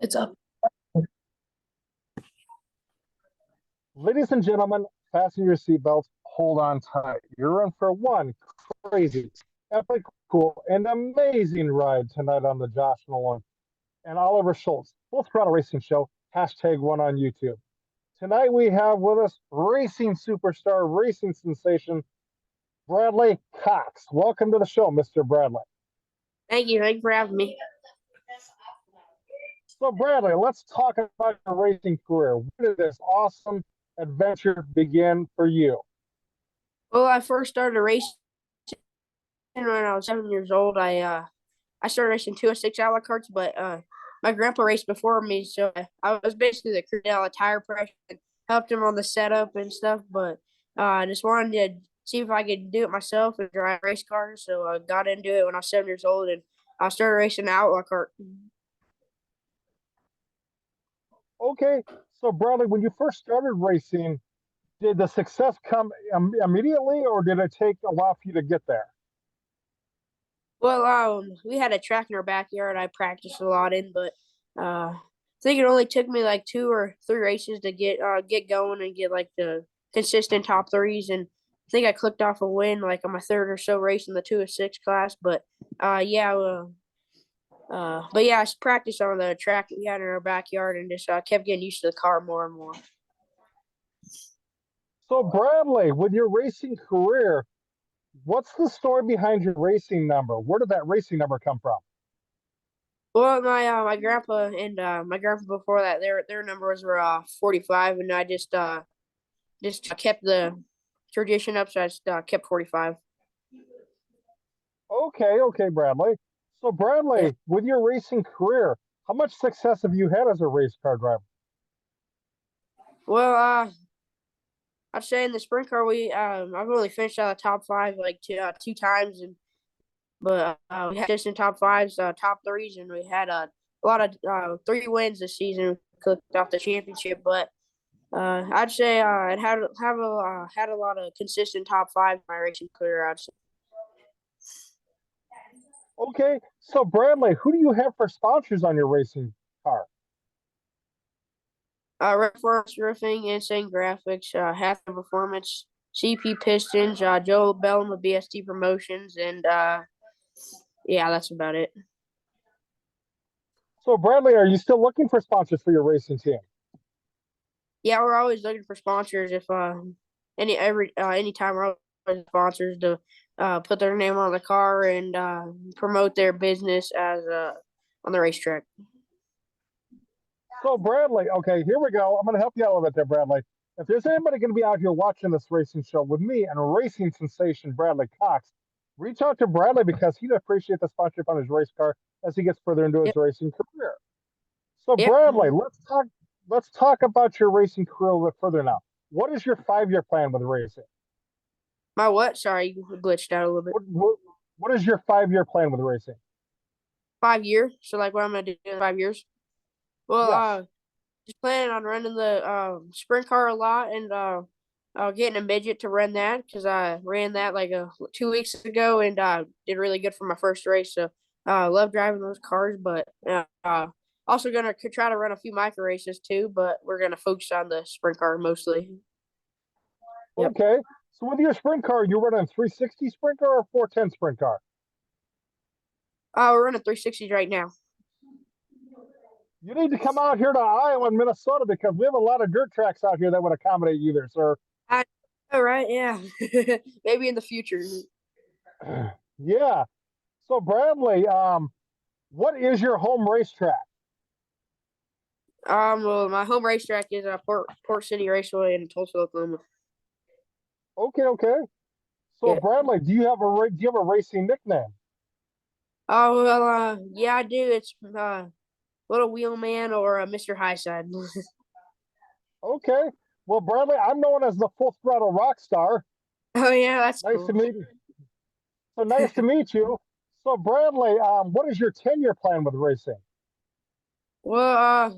It's up. Ladies and gentlemen, fasten your seatbelts, hold on tight. You're in for one crazy, epic, cool, and amazing ride tonight on the Josh Nolan and Oliver Schultz Full Throttle Racing Show, #1 on YouTube. Tonight we have with us racing superstar, racing sensation, Bradley Cox. Welcome to the show, Mr. Bradley. Thank you. Thank you for having me. So, Bradley, let's talk about your racing career. When did this awesome adventure begin for you? Well, I first started racing when I was 7 years old. I started racing 206 outlet carts, but my grandpa raced before me, so I was basically the crew down, tire pressure, and helped him on the setup and stuff. But I just wanted to see if I could do it myself and drive race cars. So I got into it when I was 7 years old, and I started racing the outlaw cart. Okay, so Bradley, when you first started racing, did the success come immediately, or did it take a while for you to get there? Well, we had a track in our backyard I practiced a lot in, but I think it only took me like 2 or 3 races to get going and get like the consistent top threes. And I think I clicked off a win like on my third or so race in the 206 class. But yeah, I practiced on the track we had in our backyard and just kept getting used to the car more and more. So, Bradley, with your racing career, what's the story behind your racing number? Where did that racing number come from? Well, my grandpa and my grandpa before that, their numbers were 45, and I just kept the tradition up, so I just kept 45. Okay, Bradley. So, Yeah. Bradley, with your racing career, how much success have you had as a race car driver? Well, I'd say in the sprint car I've only finished out of the top five like two times, and but we had just in top fives, top threes, and we had a lot of 3 wins this season. Cooked off the championship, but I'd say it had a lot of consistent top five in my racing career. I'd say. Okay, so Bradley, who do you have for sponsors on your racing car? Red Forest Roofing, Insane Graphics, Half Performance, CP Pistons, Joe Bellum with BST Promotions, and yeah, that's about it. So, Bradley, are you still looking for sponsors for your racing team? Yeah, we're always looking for sponsors. If anytime we're always sponsors to put their name on the car and promote their business as on the racetrack. So, Bradley, okay, here we go. I'm going to help you out a little bit there, Bradley. If there's anybody going to be out here watching this racing show with me and racing sensation Bradley Cox, reach out to Bradley because he'd appreciate the sponsorship on his race car as he gets further into his Yep. racing career. So, Yep. Bradley, let's talk about your racing career a little bit further now. What is your 5-year plan with racing? My what? Sorry, you glitched out a little bit. What is your 5-year plan with racing? 5 years. So like, what I'm gonna do in 5 years? Well, Yes. just planning on running the sprint car a lot and getting a midget to run that because I ran that like 2 weeks ago and did really good for my first race. So I love driving those cars, but also gonna try to run a few micro races too. But we're gonna focus on the sprint car mostly. Yep. Okay. So, with your sprint car, you running a 360 sprint car or 410 sprint car? We're running 360s right now. You need to come out here to Iowa and Minnesota because we have a lot of dirt tracks out here that would accommodate you there, sir. All right, yeah, maybe in the future. Yeah. So Bradley, what is your home racetrack? Well, my home racetrack is Port City Raceway in Tulsa, Oklahoma. Okay. So Yeah. Bradley, do you have a racing nickname? Oh well, yeah, I do. It's Little Wheelman or Mr. Highside. Okay. Well, Bradley, I'm known as the Full Throttle Rock Star. Oh yeah, that's Nice to cool. meet you. So nice to meet you. So Bradley, what is your 10-year plan with racing? Well,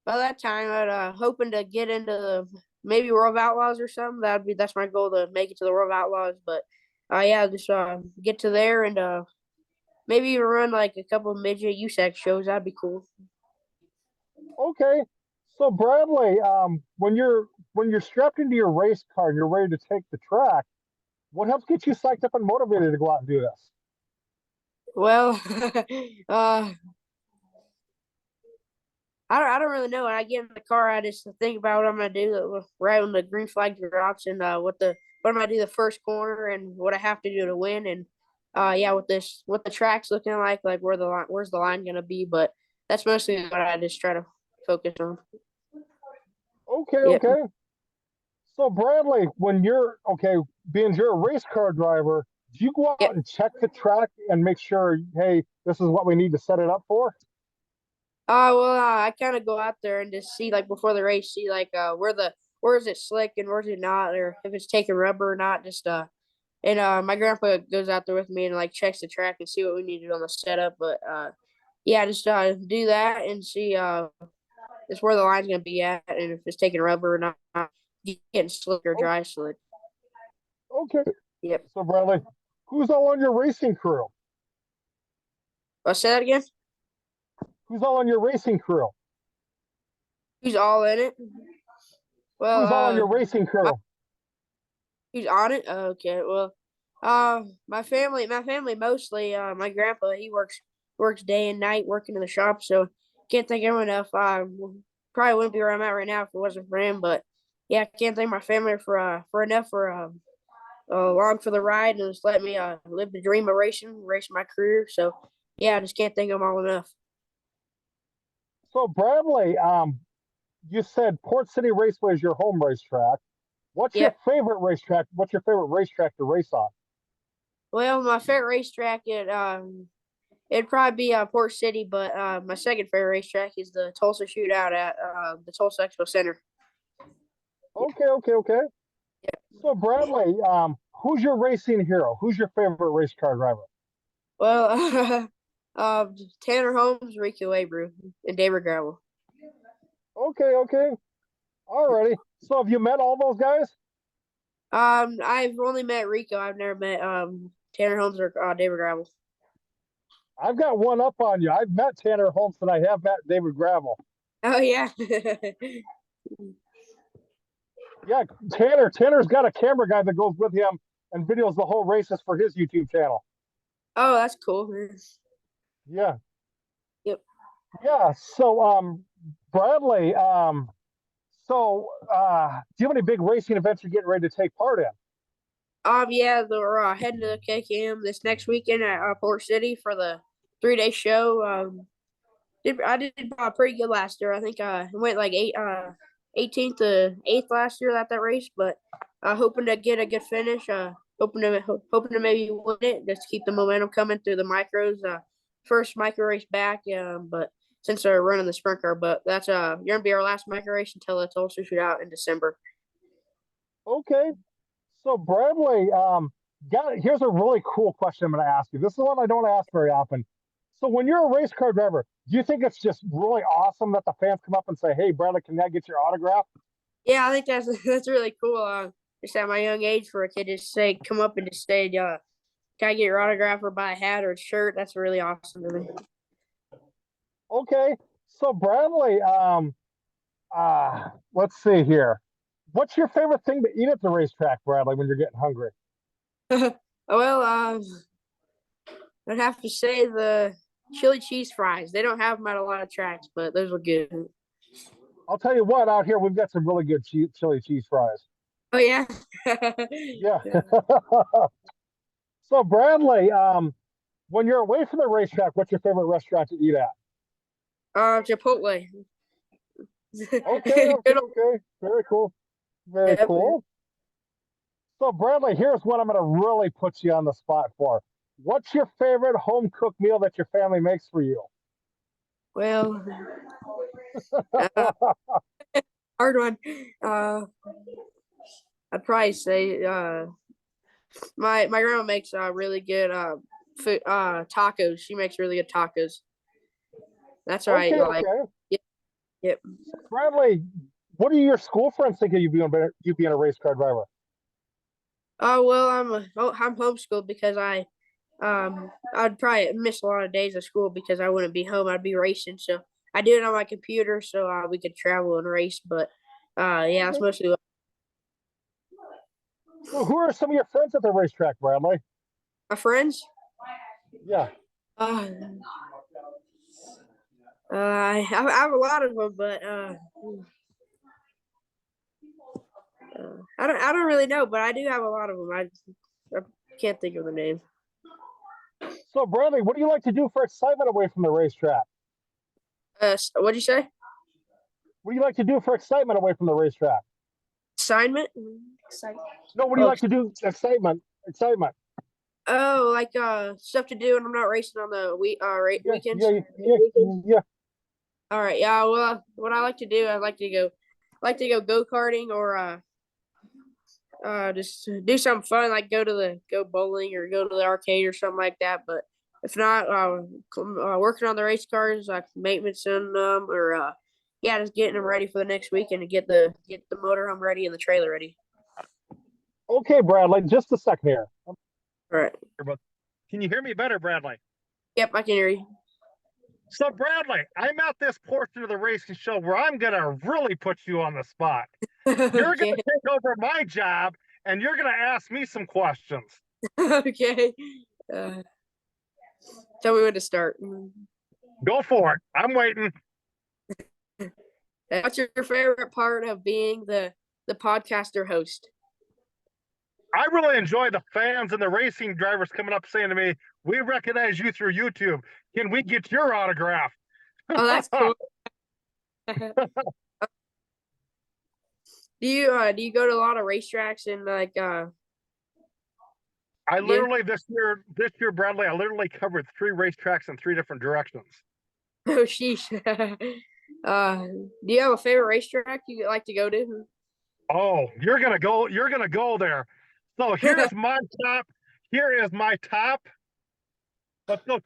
by that time, I'd hoping to get into maybe World of Outlaws or something. That's my goal to make it to the World of Outlaws. But yeah, just get to there and maybe run like a couple of midget USAC shows. That'd be cool. Okay. So Bradley, when you're strapped into your race car and you're ready to take the track, what helps get you psyched up and motivated to go out and do this? Well, uh, I don't really know. When I get in the car, I just think about what I'm gonna do right when the green flag drops, and what I'm gonna do the first corner, and what I have to do to win, and yeah, what the track's looking like where's the line gonna be, but that's mostly what I just try to focus on. Okay, Yep. okay. So Bradley, when you're okay, being you're a race car driver, do you go out Yep. and check the track and make sure, hey, this is what we need to set it up for? I kind of go out there and just see like before the race, see like where is it slick and where's it not, or if it's taking rubber or not. And my grandpa goes out there with me and like checks the track and see what we need to do on the setup. But yeah, just do that and see just where the line's gonna be at, and if it's taking rubber or not, getting slick or Oh, dry slick. okay. Yep. So Bradley, who's all on your racing crew? I'll say that again. Who's all on your racing crew? Who's all in it? Well, Who's all on your racing crew? who's on it? Okay. Well, my family mostly. My grandpa, he works day and night working in the shop, so can't thank him enough. Probably wouldn't be where I'm at right now if it wasn't for him. But yeah, I can't thank my family for enough for along for the ride and just let me live the dream of racing my career. So yeah, I just can't thank them all enough. So Bradley, you said Port City Raceway is your home racetrack. What's your Yep. favorite racetrack? What's your favorite racetrack to race on? Well, my favorite racetrack it'd probably be Port City, but my second favorite racetrack is the Tulsa Shootout at the Tulsa Expo Center. Yeah. Okay, okay, okay. So Bradley, who's your racing hero? Who's your favorite race car driver? Well, Tanner Holmes, Rico Abreu, and David Gravel. Okay, okay. Alrighty. So have you met all those guys? I've only met Rico. I've never met Tanner Holmes or David Gravel. I've got one up on you. I've met Tanner Holmes and I have met David Gravel. Oh yeah. Yeah, Tanner's got a camera guy that goes with him and videos the whole races for his YouTube channel. Oh, that's cool. Yeah. Yep. Yeah. So Bradley, do you have any big racing events you're getting ready to take part in? Yeah, we're heading to the KKM this next weekend at Port City for the 3 day show. I did pretty good last year. I think I went like 18th to 8th last year at that race, but hoping to get a good finish. Hoping to maybe win it, just keep the momentum coming through the micros. First micro race back, but since they're running the sprint car, but that's gonna be our last micro race until the Tulsa Shootout in December. Okay. So Bradley, here's a really cool question I'm going to ask you. This is one I don't ask very often. So when you're a race car driver, do you think it's just really awesome that the fans come up and say, "Hey, Bradley, can I get your autograph?" Yeah, I think that's that's really cool. Just at my young age for a kid to say come up and just say, can I get your autograph or buy a hat or a shirt? That's really awesome to me. Okay. So Bradley, let's see here. What's your favorite thing to eat at the racetrack, Bradley, when you're getting hungry? Well, I'd have to say the chili cheese fries. They don't have them at a lot of tracks, but those are good. I'll tell you what, out here we've got some really good chili cheese fries. Oh yeah. Yeah. So Bradley, when you're away from the racetrack, what's your favorite restaurant to eat at? Chipotle. Okay, okay, Good old- okay. Very cool. Very Yep. cool. So Bradley, here's what I'm going to really put you on the spot for. What's your favorite home cooked meal that your family makes for you? Well, uh, hard one. Uh, I'd probably say my grandma makes really good food, tacos. She makes really good tacos. That's right. Okay, Like, okay. yep, yep. So Bradley, what do your school friends think of you being a race car driver? Oh well, I'm homeschooled because I'd probably miss a lot of days of school because I wouldn't be home. I'd be racing, so I do it on my computer so we could travel and race. But yeah, that's mostly what Well, who are some of your friends at the racetrack, Bradley? my friends. Yeah. Uh, I have a lot of them, but I don't really know, but I do have a lot of them. I can't think of the name. So, Bradley, what do you like to do for excitement away from the racetrack? What'd you say? What do you like to do for excitement away from the racetrack? Assignment? No, what do you Oh, like to do? Excitement. Excitement. oh, like stuff to do when I'm not racing on the Yeah, weekends. yeah, yeah, yeah. All right, yeah. Well, what I like to do, I like to go karting or just do something fun, like go bowling or go to the arcade or something like that. But if not, working on the race cars, like maintenance on them, or yeah, just getting them ready for the next weekend to get the motorhome ready and the trailer ready. Okay, Bradley, just a second here. All right. Can you hear me better, Bradley? Yep, I can hear you. So, Bradley, I'm at this portion of the racing show where I'm going to really put you on the spot. You're going Okay. to take over my job and you're going to ask me some questions. Okay. Uh, Tell me when to start. Go for it. I'm waiting. What's your favorite part of being the podcaster host? I really enjoy the fans and the racing drivers coming up saying to me, "We recognize you through YouTube. Can we get your autograph?" Oh, that's cool. Do you go to a lot of racetracks and like I get literally this year, Bradley, I literally covered 3 racetracks in 3 different directions. oh sheesh. Do you have a favorite racetrack you like to go to? Oh, you're gonna go there. So here's my top. Here is my top. Let's go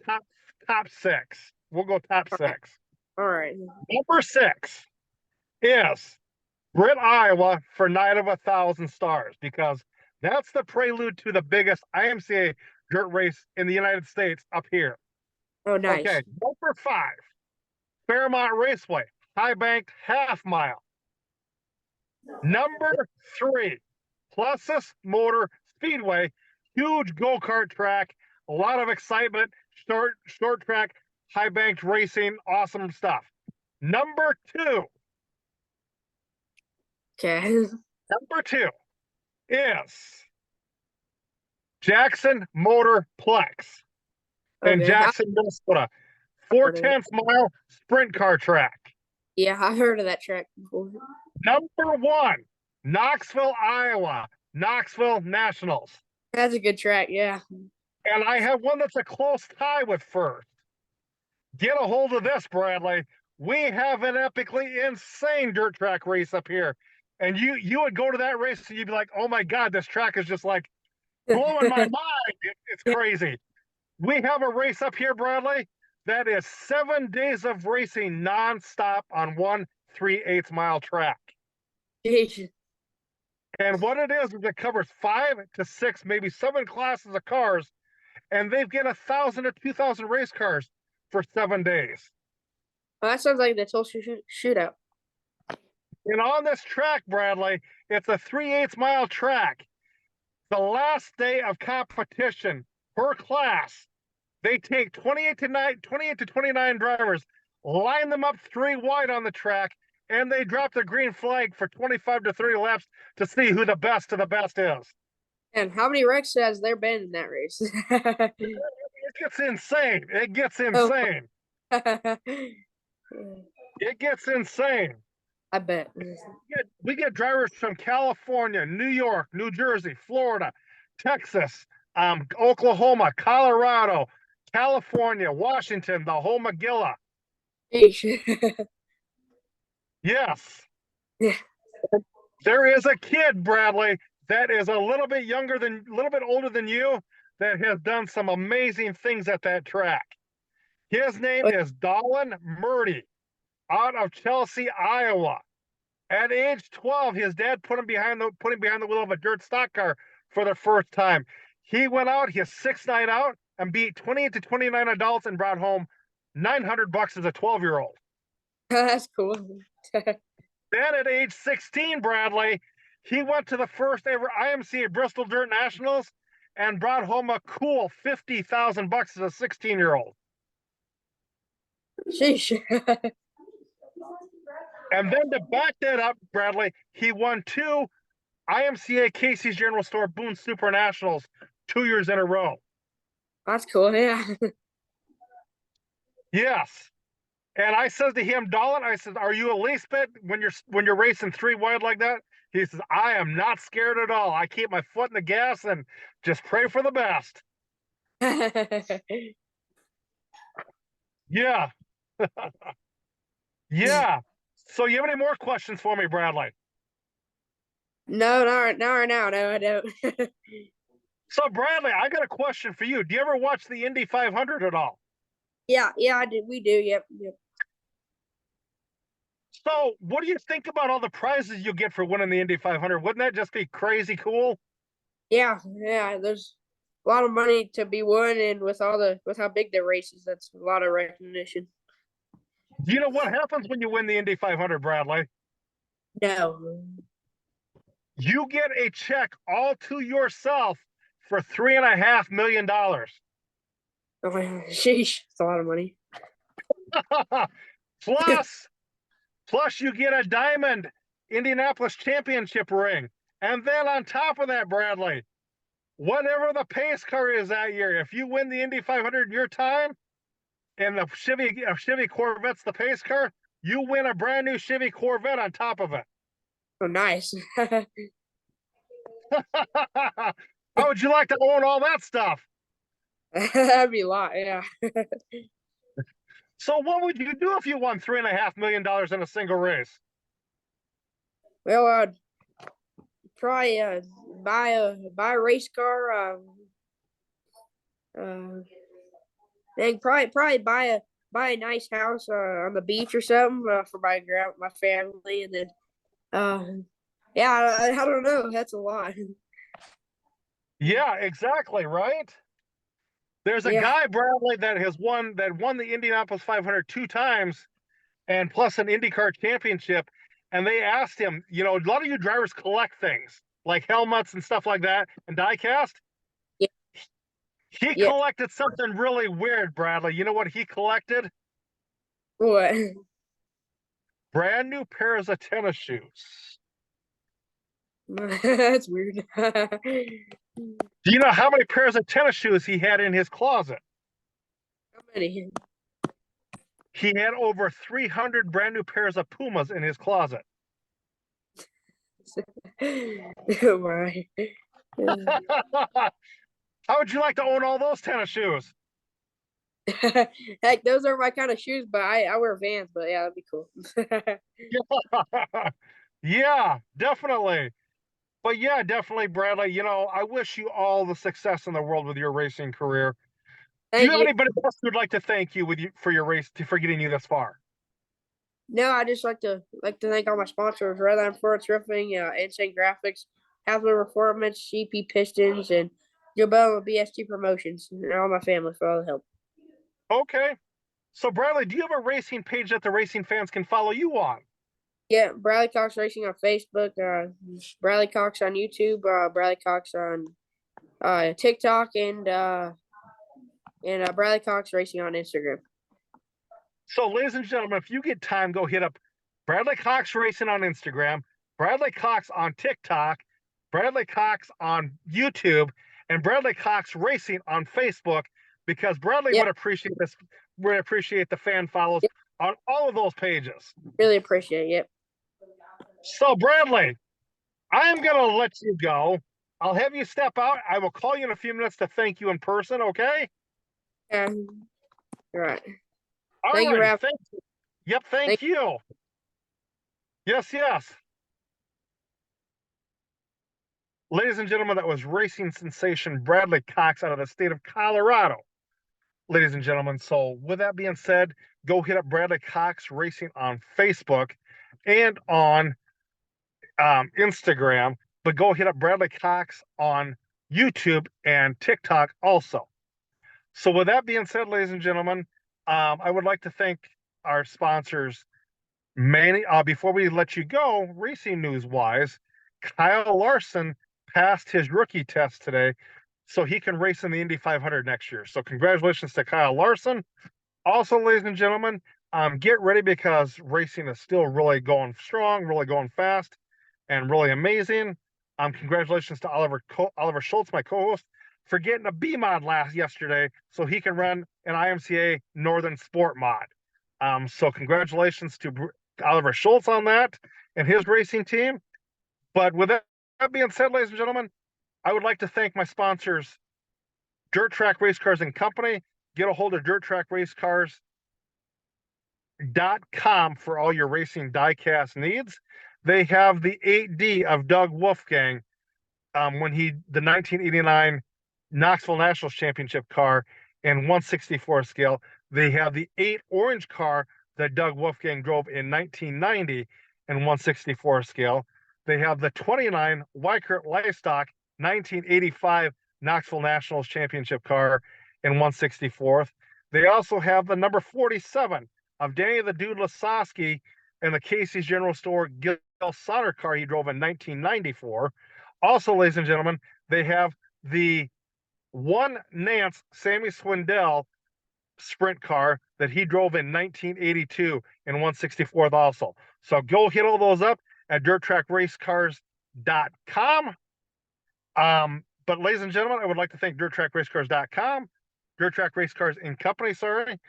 top 6. We'll go top 6. All right. Number 6 is Britt, Iowa for Night of 1,000 Stars, because that's the prelude to the biggest IMCA dirt race in the United States up here. Oh, Okay, nice. number 5, Fairmont Raceway, high banked half mile. Number 3, Plusus Motor Speedway, huge go-kart track, a lot of excitement, short track, high banked racing, awesome stuff. Number 2, Okay. number 2 is Jackson Motor Plex in Okay. Jackson, Minnesota. Four Heard of it. tenths mile sprint car track. Yeah, I've heard of that track before. Number 1, Knoxville, Iowa, Knoxville Nationals. That's a good track. Yeah. And I have one that's a close tie with first. Get a hold of this, Bradley. We have an epically insane dirt track race up here. And you would go to that race and you'd be like, oh my God, this track is just like blowing my mind. It's crazy. We have a race up here, Bradley, that is 7 days of racing nonstop on one 3/8 mile track. Jeez. And what it is it covers 5 to 6, maybe 7 classes of cars, and they've got 1,000 to 2,000 race cars for 7 days. Well, that sounds like the Tulsa shootout. And on this track, Bradley, it's a 3/8 mile track. The last day of competition per class, they take 28 to 29 drivers, line them up 3 wide on the track, and they drop the green flag for 25 to 30 laps to see who the best of the best is. And how many wrecks has there been in that race? It gets insane. It gets Oh, insane. It gets insane. I bet. We get drivers from California, New York, New Jersey, Florida, Texas, Oklahoma, Colorado, California, Washington, the whole Magilla. Yes. Yeah. There is a kid, Bradley, that is a little bit older than you, that has done some amazing things at that track. His name is Nolan out of Chelsea, Iowa. At age 12, his dad put him behind the wheel of a dirt stock car for the first time. He went out his 6th night out and beat 28 to 29 adults and brought home $900 as a 12-year-old. That's cool. Then at age 16, Bradley, he went to the first ever IMCA Bristol Dirt Nationals and brought home a cool $50,000 as a 16-year-old. Sheesh. And then to back that up, Bradley, he won 2 IMCA Casey's General Store Boone Super Nationals 2 years in a row. That's cool. Yeah. Yes. And I said to him, Nolan, I said, "Are you a least bit when you're racing 3 wide like that?" He says, "I am not scared at all. I keep my foot in the gas and just pray for the best." Yeah. Yeah. So you have any more questions for me, Bradley? No, not right now. No, I don't. So Bradley, I got a question for you. Do you ever watch the Indy 500 at all? Yeah, I did. We do. Yep. So what do you think about all the prizes you get for winning the Indy 500? Wouldn't that just be crazy cool? Yeah. There's a lot of money to be won, and with how big the race is, that's a lot of recognition. Do you know what happens when you win the Indy 500, Bradley? No. You get a check all to yourself for $3.5 million. Oh, sheesh, it's a lot of money. plus, plus you get a diamond Indianapolis championship ring. And then on top of that, Bradley, whatever the pace car is that year, if you win the Indy 500 in your time and the Chevy Corvette's the pace car, you win a brand new Chevy Corvette on top of it. Oh, nice. How would you like to own all that stuff? That'd be a lot. Yeah. So what would you do if you won $3.5 million in a single race? Well, I'd probably buy a race car. And probably buy a nice house on the beach or something for my family, and then yeah, I don't know. That's a lot. Yeah, exactly, right? There's a Yeah. guy, Bradley, that won the Indianapolis 500 2 times and plus an IndyCar championship. And they asked him, a lot of you drivers collect things like helmets and stuff like that and diecast. Yeah. He Yeah. collected something really weird, Bradley. You know what he collected? What? Brand new pairs of tennis shoes. That's weird. How Do you know how many pairs of tennis shoes he had in his closet? many? He had over 300 brand new pairs of Pumas in his closet. Oh my. How would you like to own all those tennis shoes? Heck, those are my kind of shoes, but I wear Vans. But yeah, that'd be cool. Yeah, definitely. But yeah, definitely, Bradley. I wish you all the success in the world with your racing career. Do you Thank have you. anybody else who'd like to thank you for your race for getting you this far? No, I just like to thank all my sponsors: Redline Forest Roofing, Insane Graphics, Hasbro Performance, CP Pistons, and Joe Bell and BST Promotions, and all my family for all the help. Okay. So, Bradley, do you have a racing page that the racing fans can follow you on? Yeah, Bradley Cox Racing on Facebook, Bradley Cox on YouTube, Bradley Cox on TikTok, and Bradley Cox Racing on Instagram. So, ladies and gentlemen, if you get time, go hit up Bradley Cox Racing on Instagram, Bradley Cox on TikTok, Bradley Cox on YouTube, and Bradley Cox Racing on Facebook, because Bradley Yep. would appreciate this. Would appreciate the fan follows Yep. on all of those pages. Really appreciate it. Yep. So, Bradley, I am going to let you go. I'll have you step out. I will call you in a few minutes to thank you in person, okay? Yeah. All right. All Thank you, righty. Ralph. Thank you. Yep, thank you. Yes. Ladies and gentlemen, that was racing sensation Bradley Cox out of the state of Colorado. Ladies and gentlemen, so with that being said, go hit up Bradley Cox Racing on Facebook and on Instagram, but go hit up Bradley Cox on YouTube and TikTok also. So with that being said, ladies and gentlemen, I would like to thank our sponsors, Manny, before we let you go, racing news wise, Kyle Larson passed his rookie test today, so he can race in the Indy 500 next year. So congratulations to Kyle Larson. Also, ladies and gentlemen, get ready because racing is still really going strong, really going fast, and really amazing. Congratulations to Oliver Schultz, my co-host, for getting a B mod yesterday, so he can run an IMCA Northern Sport mod. So congratulations to Oliver Schultz on that and his racing team. But with that being said, ladies and gentlemen, I would like to thank my sponsors, Dirt Track Race Cars and Company. Get a hold of dirttrackracecars.com for all your racing diecast needs. They have the 8D of Doug Wolfgang, the 1989 Knoxville Nationals Championship car in 1/64 scale. They have the 8 orange car that Doug Wolfgang drove in 1990 in 1/64 scale. They have the 29 Weikert Livestock 1985 Knoxville Nationals Championship car in 1/64. They also have the number 47 of Danny the Dude Lasowski and the Casey's General Store Gil Sonner car he drove in 1994. Also, ladies and gentlemen, they have the one Nance Sammy Swindell sprint car that he drove in 1982 in 1/64th also. So go hit all those up at dirttrackracecars.com. But ladies and gentlemen, I would like to thank dirttrackracecars.com, Dirt Track Race Cars and Company, sorry.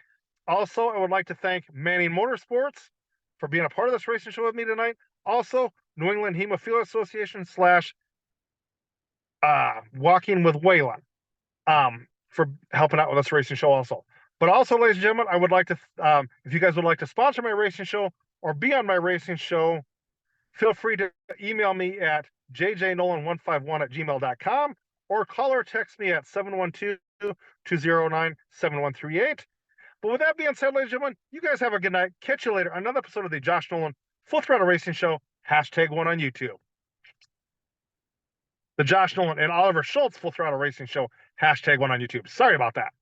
Also, I would like to thank Manning Motorsports for being a part of this racing show with me tonight. Also, New England Hemophilia Association / Walking with Waylon for helping out with this racing show also. But also, ladies and gentlemen, I would like to, if you guys would like to sponsor my racing show or be on my racing show, feel free to email me at jjnolan151@gmail.com or call or text me at 712-209-7138. But with that being said, ladies and gentlemen, you guys have a good night. Catch you later. Another episode of the Josh Nolan Full Throttle Racing Show, #1 on YouTube. The Josh Nolan and Oliver Schultz Full Throttle Racing Show, #1 on YouTube. Sorry about that.